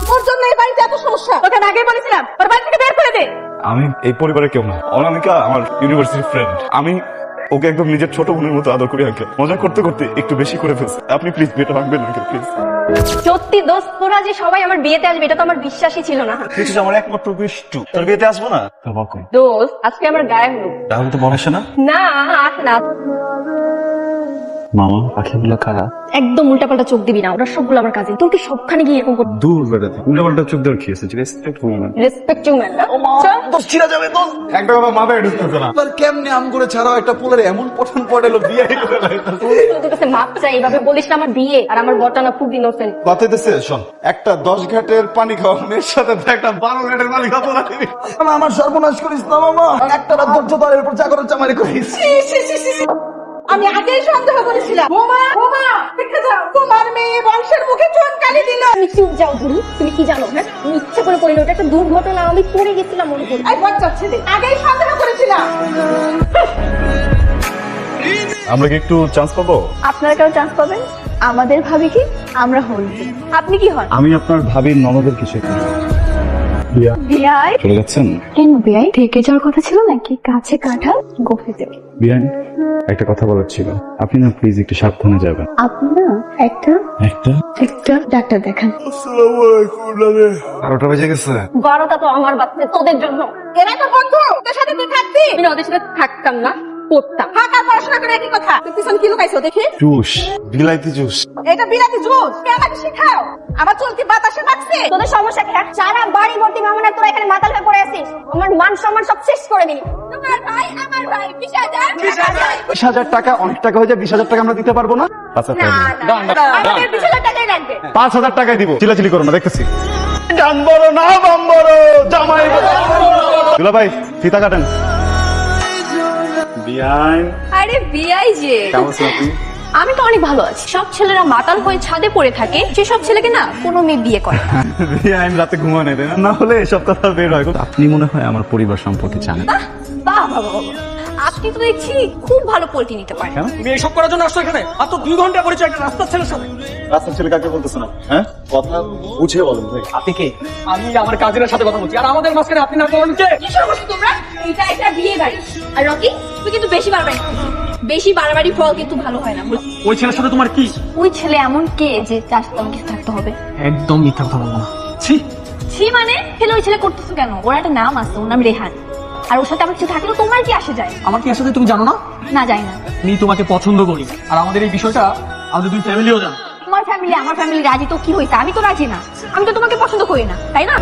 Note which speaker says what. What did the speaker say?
Speaker 1: তোর জন্য এই বাড়িতে এত সমস্যা। তোকে আমি আগেই বলেছিলাম তোর বাড়ি থেকে বের করে দে।
Speaker 2: আমি এই পরিবারের কেউ না। অনামিকা আমার ইউনিভার্সিটি ফ্রেন্ড। আমি ওকে একদম নিজের ছোট বোনের মতো আদর করি আঙ্কেল। মজা করতে করতে একটু বেশি করে ফেলছে। আপনি প্লিজ বিয়েটা ভাঙবেন আঙ্কেল, প্লিজ।
Speaker 3: সত্যি দোস্ত, তোরা যে সবাই আমার বিয়েতে আসবে এটা তো আমার বিশ্বাসই ছিল না।
Speaker 4: তুই আমার একমাত্র বিষ্টু, তোর বিয়েতে আসবো না?
Speaker 3: দোস্ত, আজকে আমার গায়ে হলুদ।
Speaker 4: রাহুল তো বলেছে না?
Speaker 3: না আস না,
Speaker 4: মামা পাখিগুলো কারা?
Speaker 3: একদম উল্টাপাল্টা চোখ দিবি না, ওরা সবগুলো আমার কাজিন। তোর কি সবখানে গিয়ে এরকম করতে
Speaker 2: দূর বেড়াতে উল্টাপাল্টা চোখ দেওয়ার কি আছে? রেসপেক্ট করবো না।
Speaker 3: Respect to man?
Speaker 4: দোষ ছিড়া যাবে তো।
Speaker 2: একটা কথা মাথায় ঢুকতেছে না।
Speaker 4: আর কেমনে আম করে ছাড়াও একটা পোলারে এমন পঠন পড়েলো বিয়ে করে
Speaker 3: তোর কাছে মাপ চাই, এইভাবে বলিস না। আমার বিয়ে আর আমার বটানা খুব ইনোসেন্ট।
Speaker 2: বাতাইতেছে শোন, একটা 10 ঘাটের পানি খাওয়া মেয়ের সাথে তো একটা 12 ঘাটের পানি খাবো না।
Speaker 4: আমার সর্বনাশ করিস না মামা। একটা রাত ধৈর্য ধর, এরপর চাকরের চামারি করিস।
Speaker 1: আমি আগেই সন্দেহ করেছিলাম। বোমা বোমা দেখে যাও, তোমার মেয়ে বংশের মুখে চুনকালি দিল।
Speaker 3: তুমি চুপ যাও বুড়ি, তুমি কি জানো? হ্যাঁ, আমি ইচ্ছা করে করিনি, ওটা একটা দুর্ঘটনা। আমি পড়ে গেছিলাম মনে করি।
Speaker 1: এই বাচ্চা ছেলে, আগেই সন্দেহ করেছিলাম।
Speaker 2: আমরা কি একটু চান্স পাবো?
Speaker 3: আপনারা কেউ চান্স পাবেন? আমাদের ভাবি কি? আমরা হই। আপনি কি হন?
Speaker 2: আমি আপনার ভাবির ননদের কিছু
Speaker 3: বিয়াই?
Speaker 2: চলে যাচ্ছেন?
Speaker 3: কেন বিয়াই? থেকে যাওয়ার কথা ছিল নাকি? কাছে কাঁঠাল গফিতে।
Speaker 2: বিয়ান, একটা কথা বলার ছিল। আপনি না প্লিজ একটু সাবধানে যাবেন।
Speaker 3: আপনি না একটা ডাক্তার দেখান।
Speaker 2: 12টা বেজে গেছে।
Speaker 3: 12টা তো আমার বাচ্চা, তোদের জন্য।
Speaker 1: এরা তো বন্ধু, তোর সাথে তুই থাকবি।
Speaker 3: আমি না ওদের সাথে থাকতাম না, পড়তাম।
Speaker 1: ফাঁকা পড়াশোনা করে একই কথা। তুই পিছনে কি লুকাইছো দেখি?
Speaker 2: জুস, বিলাইতি জুস।
Speaker 1: এটা বিলাতি জুস। কে আমাকে শিখাও? আমার চুল কি বাতাসে বাজছে?
Speaker 3: তোদের সমস্যা কি? সারা বাড়ি ভর্তি মামুনের, তোরা এখানে মাতাল হয়ে পড়ে আছিস। আমার মান সম্মান সব শেষ করে দিলি।
Speaker 1: তোমার ভাই আমার ভাই 20,000
Speaker 4: 20,000 টাকা অনেক টাকা হয়ে যায়। 20,000 টাকা আমরা দিতে পারবো না।
Speaker 3: আমাদের 20,000 টাকাই লাগবে।
Speaker 2: 5,000 টাকাই দিব। চিলাচিলি করো না, দেখতেছি। ডান বড় না বাম বড়, জামাই দুলা ভাই ফিতা কাটেন। বিয়ান,
Speaker 3: আরে বিয়াই যে,
Speaker 2: কেমন আছেন আপনি?
Speaker 3: আমি তো অনেক ভালো আছি। সব ছেলেরা মাতাল হয়ে ছাদে পড়ে থাকে, সেসব ছেলেকে না কোনো মেয়ে বিয়ে করে না।
Speaker 2: বিয়ান রাতে ঘুমানো দেয় না, হলে এসব কথা বের হয়। আপনি মনে হয় আমার পরিবার সম্পর্কে জানেন।
Speaker 3: বাহ বাহ বাহ বাহ, বাহ। আপনি তো দেখছি খুব ভালো পোল্ট্রি নিতে পারেন।
Speaker 5: তুমি এইসব করার জন্য আসছো এখানে? মাত্র 2 ঘন্টা পরিচয় একটা রাস্তার ছেলের সাথে।
Speaker 2: রাস্তার ছেলে কাকে বলতেছেন? হ্যাঁ, কথা বুঝে বলেন ভাই।
Speaker 5: আপনি কে? আমি আমার কাজিনের সাথে কথা বলছি, আর আমাদের মাঝখানে আপনি না বলেন কে?
Speaker 1: কি শুরু করছো তোমরা?
Speaker 3: এটা একটা বিয়ে বাড়ি। আর রকি, তুই কিন্তু বেশি বাড়াবাড়ি, বেশি বাড়াবাড়ি ফল কিন্তু ভালো হয় না।
Speaker 5: ওই ছেলের সাথে তোমার কি?
Speaker 3: ওই ছেলে এমন কে যে তার সাথে আমাকে থাকতে হবে?
Speaker 5: একদম মিথ্যা কথা বলবো না। ছি,
Speaker 3: ছি মানে? ফেলে ওই ছেলে করতেছো কেন? ওর একটা নাম আছে, ওর নাম রেহান। আর ওর সাথে আমার কিছু থাকলেও তোমার কি আসে যায়?
Speaker 5: আমার কি আসলে তুমি জানো না?
Speaker 3: না, যাই না।
Speaker 5: আমি তোমাকে পছন্দ করি, আর আমাদের এই বিষয়টা আমাদের দুই ফ্যামিলিও জানে।
Speaker 3: তোমার ফ্যামিলি আমার ফ্যামিলি রাজি তো কি হয়েছে? আমি তো রাজি না। আমি তো তোমাকে পছন্দ করি না, তাই না?